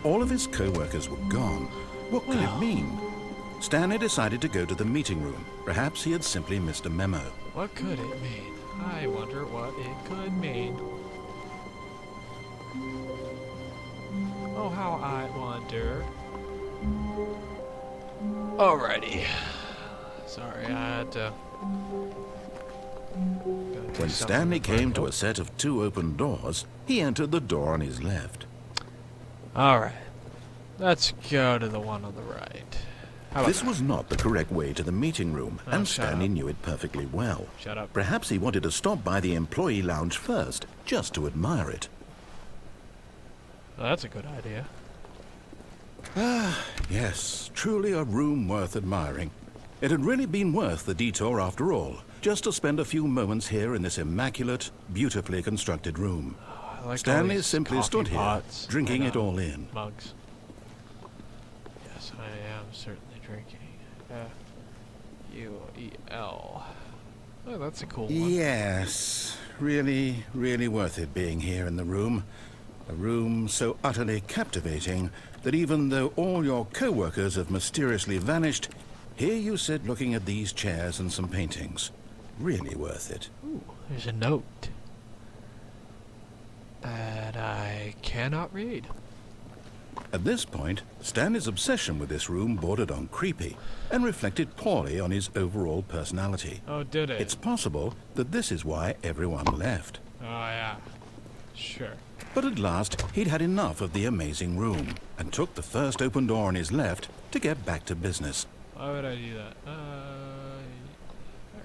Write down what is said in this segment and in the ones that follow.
All of his co-workers were gone. What could it mean? Stanley decided to go to the meeting room. Perhaps he had simply missed a memo. What could it mean? I wonder what it could mean. Oh, how I wonder. Alrighty. Sorry, I had to... When Stanley came to a set of 2 open doors, he entered the door on his left. Alright. Let's go to the one on the right. This was not the correct way to the meeting room, and Stanley knew it perfectly well. Shut up. Perhaps he wanted to stop by the employee lounge first, just to admire it. Well, that's a good idea. Ah, yes, truly a room worth admiring. It had really been worth the detour after all, just to spend a few moments here in this immaculate, beautifully constructed room. I like Stanley simply stood here, drinking it all in. Mugs. Yes, I am certainly drinking. F-U-E-L. Oh, that's a cool one. Yes, really, really worth it being here in the room. A room so utterly captivating that even though all your co-workers have mysteriously vanished, here you sit looking at these chairs and some paintings. Really worth it. Ooh, there's a note that I cannot read. At this point, Stanley's obsession with this room bordered on creepy and reflected poorly on his overall personality. Oh, did it? It's possible that this is why everyone left. Oh, yeah. Sure. But at last, he'd had enough of the amazing room and took the first open door on his left to get back to business. Why would I do that? I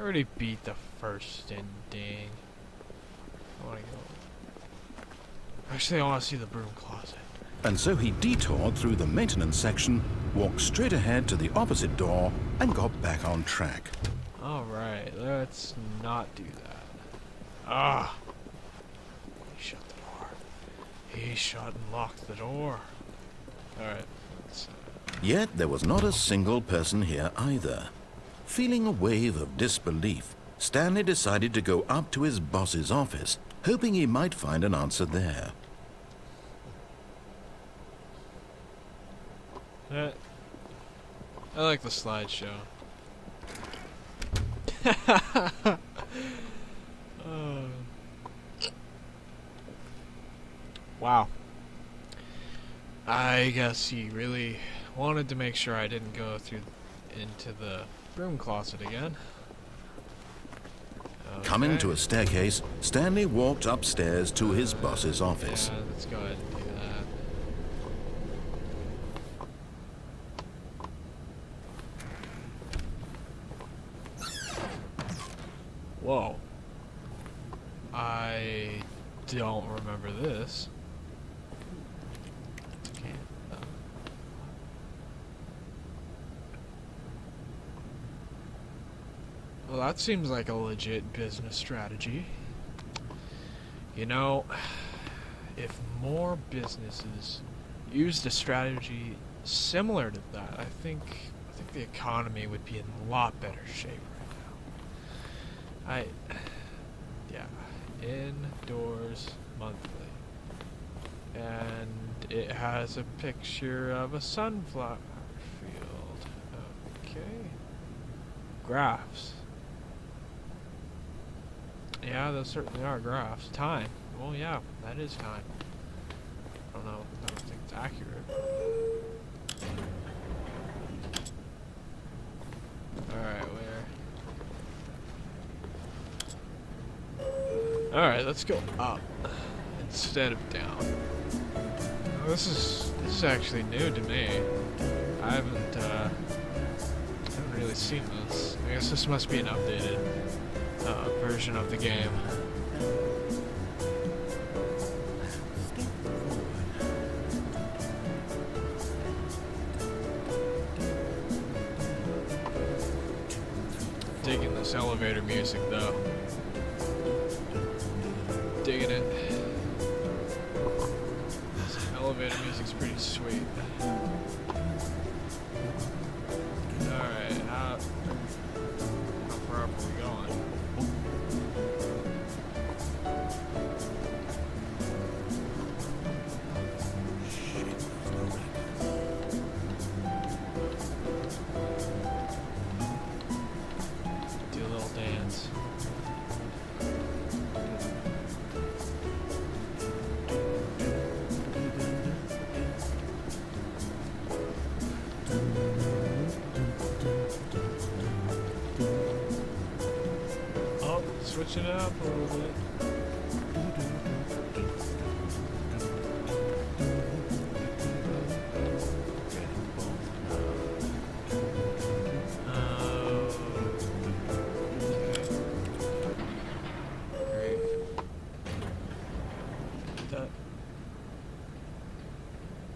already beat the first ending. I want to go. Actually, I want to see the broom closet. And so he detoured through the maintenance section, walked straight ahead to the opposite door, and got back on track. Alright, let's not do that. Ah! He shut the door. He shut and locked the door. Alright, let's... Yet there was not a single person here either. Feeling a wave of disbelief, Stanley decided to go up to his boss's office, hoping he might find an answer there. I like the slideshow. Wow. I guess he really wanted to make sure I didn't go into the broom closet again. Okay. Coming to a staircase, Stanley walked upstairs to his boss's office. Yeah, let's go ahead and do that. Whoa. I don't remember this. Okay. Well, that seems like a legit business strategy. You know, if more businesses used a strategy similar to that, I think the economy would be in a lot better shape right now. Yeah, indoors monthly, and it has a picture of a sunflower field. Okay, graphs. Yeah, those certainly are graphs. Time. Well, yeah, that is time. I don't know. I don't think it's accurate. Alright, where? Alright, let's go up instead of down. Oh, this is actually new to me. I haven't really seen this. I guess this must be an updated version of the game. Digging this elevator music though. Digging it. This elevator music's pretty sweet. Alright, how far up are we going? Switching it up a little bit.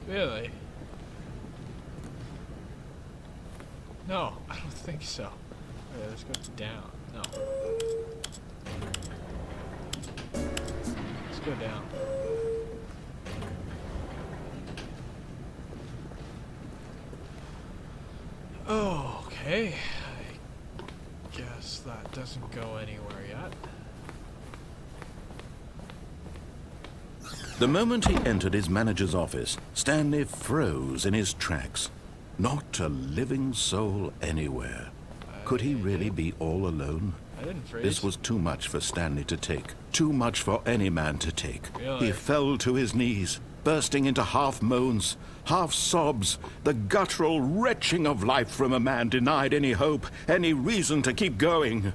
Really? No, I don't think so. Okay, let's go down. No. Let's go down. Oh, okay. I guess that doesn't go anywhere yet. The moment he entered his manager's office, Stanley froze in his tracks. Not a living soul anywhere. Could he really be all alone? I didn't freeze. This was too much for Stanley to take. Too much for any man to take. Really? He fell to his knees, bursting into half moans, half sobs, the guttural retching of life from a man denied any hope, any reason to keep going.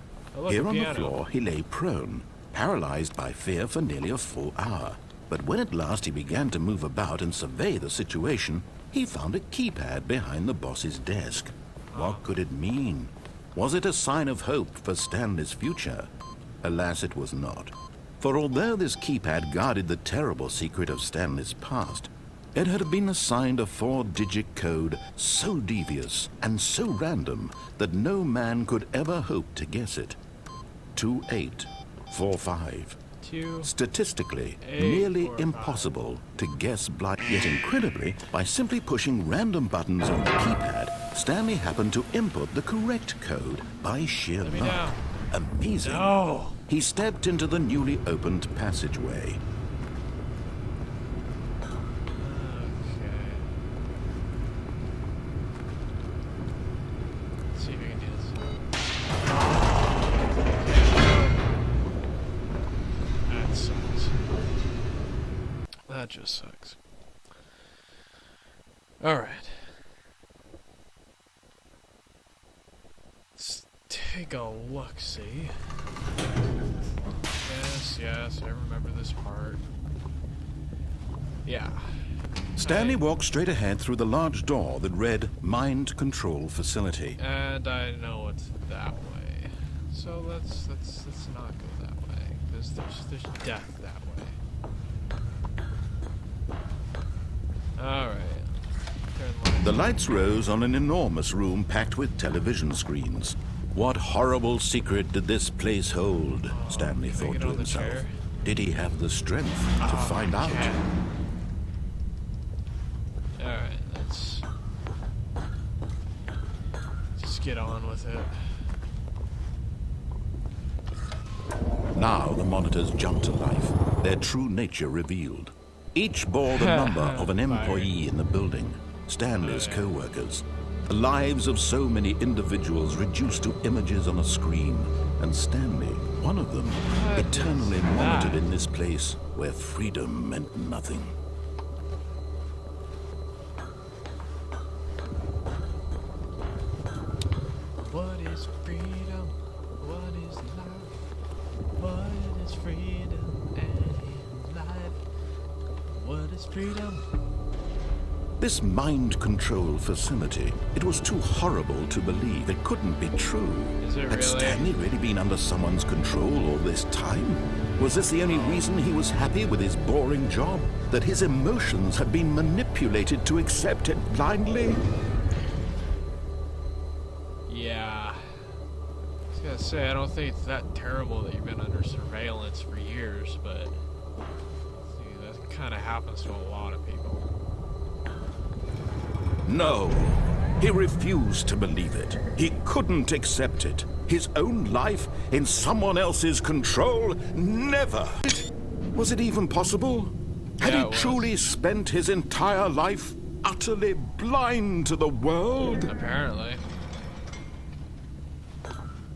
Here on the floor, he lay prone, paralyzed by fear for nearly a full hour. But when at last he began to move about and survey the situation, he found a keypad behind the boss's desk. What could it mean? Was it a sign of hope for Stanley's future? Alas, it was not. For although this keypad guarded the terrible secret of Stanley's past, it had been assigned a 4-digit code so devious and so random that no man could ever hope to guess it. 2845. Statistically, nearly impossible to guess blind. Yet incredibly, by simply pushing random buttons on the keypad, Stanley happened to input the correct code by sheer luck. Amazing. No. He stepped into the newly opened passageway. That just sucks. Alright. Let's take a look-see. Yes, I remember this part. Yeah. Stanley walked straight ahead through the large door that read Mind Control Facility. And I know it's that way. So let's not go that way. There's death that way. Alright. The lights rose on an enormous room packed with television screens. What horrible secret did this place hold? Stanley thought to himself. Did he have the strength to find out? Alright, let's just get on with it. Now the monitors jumped to life, their true nature revealed. Each bore the number of an employee in the building, Stanley's co-workers. The lives of so many individuals reduced to images on a screen, and Stanley, one of them, eternally monitored in this place where freedom meant nothing. What is freedom? What is life? What is freedom and life? What is freedom? This mind control facility, it was too horrible to believe. It couldn't be true. Is it Had really? Stanley really been under someone's control all this time? Was this the only reason he was happy with his boring job? That his emotions had been manipulated to accept it blindly? Yeah. I was gonna say, I don't think it's that terrible that you've been under surveillance for years, but see, that kind of happens to a lot of people. No, he refused to believe it. He couldn't accept it. His own life in someone else's control? Never! Was it even possible? Had Yeah, he truly spent his entire life utterly blind to the world? Apparently.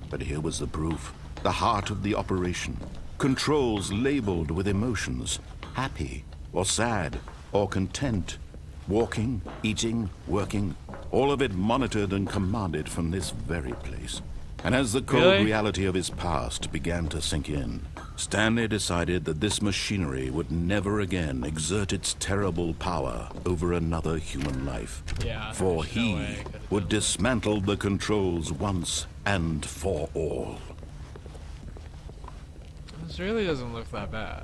But here was the proof. The heart of the operation. Controls labeled with emotions. Happy, or sad, or content. Walking, eating, working, all of it monitored and commanded from this very place. And as the cold Really? reality of his past began to sink in, Stanley decided that this machinery would never again exert its terrible power over another human life. Yeah, For there's no he way I could've would done dismantle the controls once and for all. This really doesn't look that bad.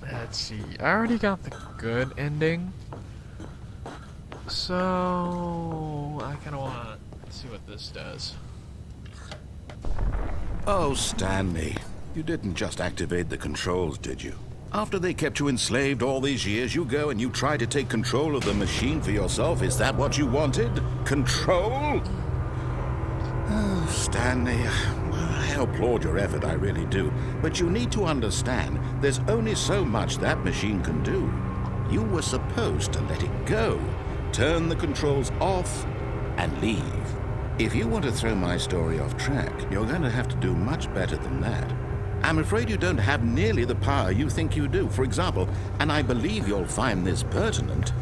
Let's see. I already got the good ending. So I kind of want to see what this does. Oh, Stanley, you didn't just activate the controls, did you? After they kept you enslaved all these years, you go and you try to take control of the machine for yourself. Is that what you wanted? Control? Oh, Stanley, I applaud your effort, I really do. But you need to understand, there's only so much that machine can do. You were supposed to let it go, turn the controls off, and leave. If you want to throw my story off track, you're going to have to do much better than that. I'm afraid you don't have nearly the power you think you do. For example, and I believe you'll find this pertinent,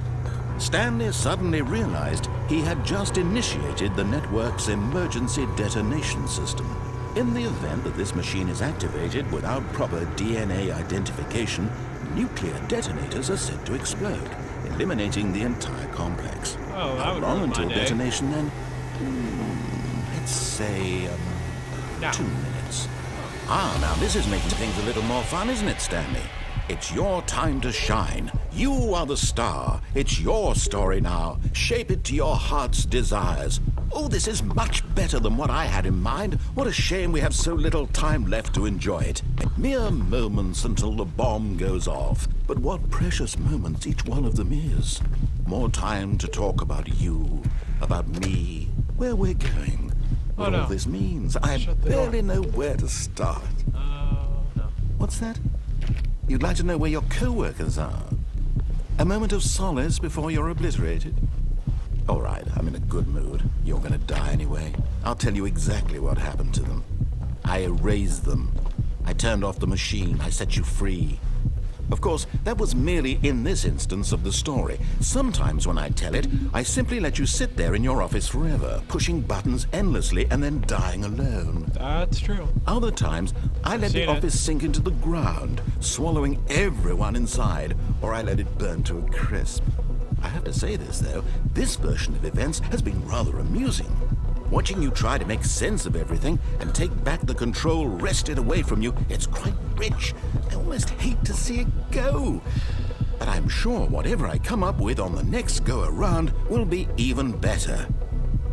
Stanley suddenly realized he had just initiated the network's emergency detonation system. In the event that this machine is activated without proper DNA identification, nuclear detonators are said to explode, eliminating the entire complex. Oh, that How would long ruin my until day. detonation then? Let's say Now. 2 minutes. Ah, now this is making things a little more fun, isn't it, Stanley? It's your time to shine. You are the star. It's your story now. Shape it to your heart's desires. Oh, this is much better than what I had in mind. What a shame we have so little time left to enjoy it. Mere moments until the bomb goes off. But what precious moments each one of them is. More time to talk about you, about me, where we're going, Oh, what no. all this means. I Shut the barely door. know where to start. No. What's that? You'd like to know where your co-workers are? A moment of solace before you're obliterated? All right, I'm in a good mood. You're gonna die anyway. I'll tell you exactly what happened to them. I erased them. I turned off the machine. I set you free. Of course, that was merely in this instance of the story. Sometimes when I tell it, I simply let you sit there in your office forever, pushing buttons endlessly and then dying alone. That's true. Other times, I let the Seen it. office sink into the ground, swallowing everyone inside, or I let it burn to a crisp. I have to say this, though, this version of events has been rather amusing. Watching you try to make sense of everything and take back the control wrested away from you, it's quite rich. I almost hate to see it go. But I'm sure whatever I come up with on the next go-around will be even better.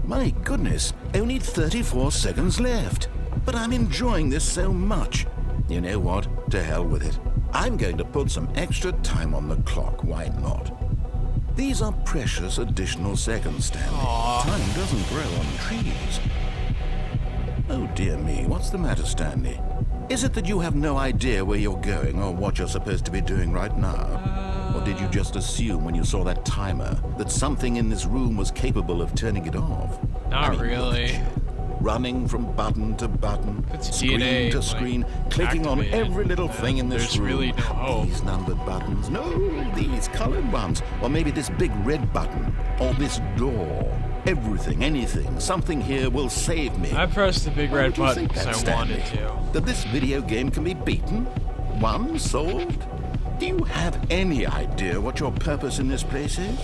My goodness, only 34 seconds left. But I'm enjoying this so much. You know what? To hell with it. I'm going to put some extra time on the clock. Why not? These are precious additional seconds, Stanley. Aw. Time doesn't grow on trees. Oh dear me, what's the matter, Stanley? Is it that you have no idea where you're going or what you're supposed to be doing right now? Or did you just assume when you saw that timer that something in this room was capable of turning it off? Not look at really. you, running from button to button, It's screen DNA, to like, screen, clicking on activated. every little thing in this There's room. really no hope. These numbered buttons. No, these colored ones. Or maybe this big red button. Or this door. Everything, anything, something here will save me. I pressed the big Why red would you button think because that, I wanted Stanley? to. That this video game can be beaten? Won? Solved? Do you have any idea what your purpose in this place is?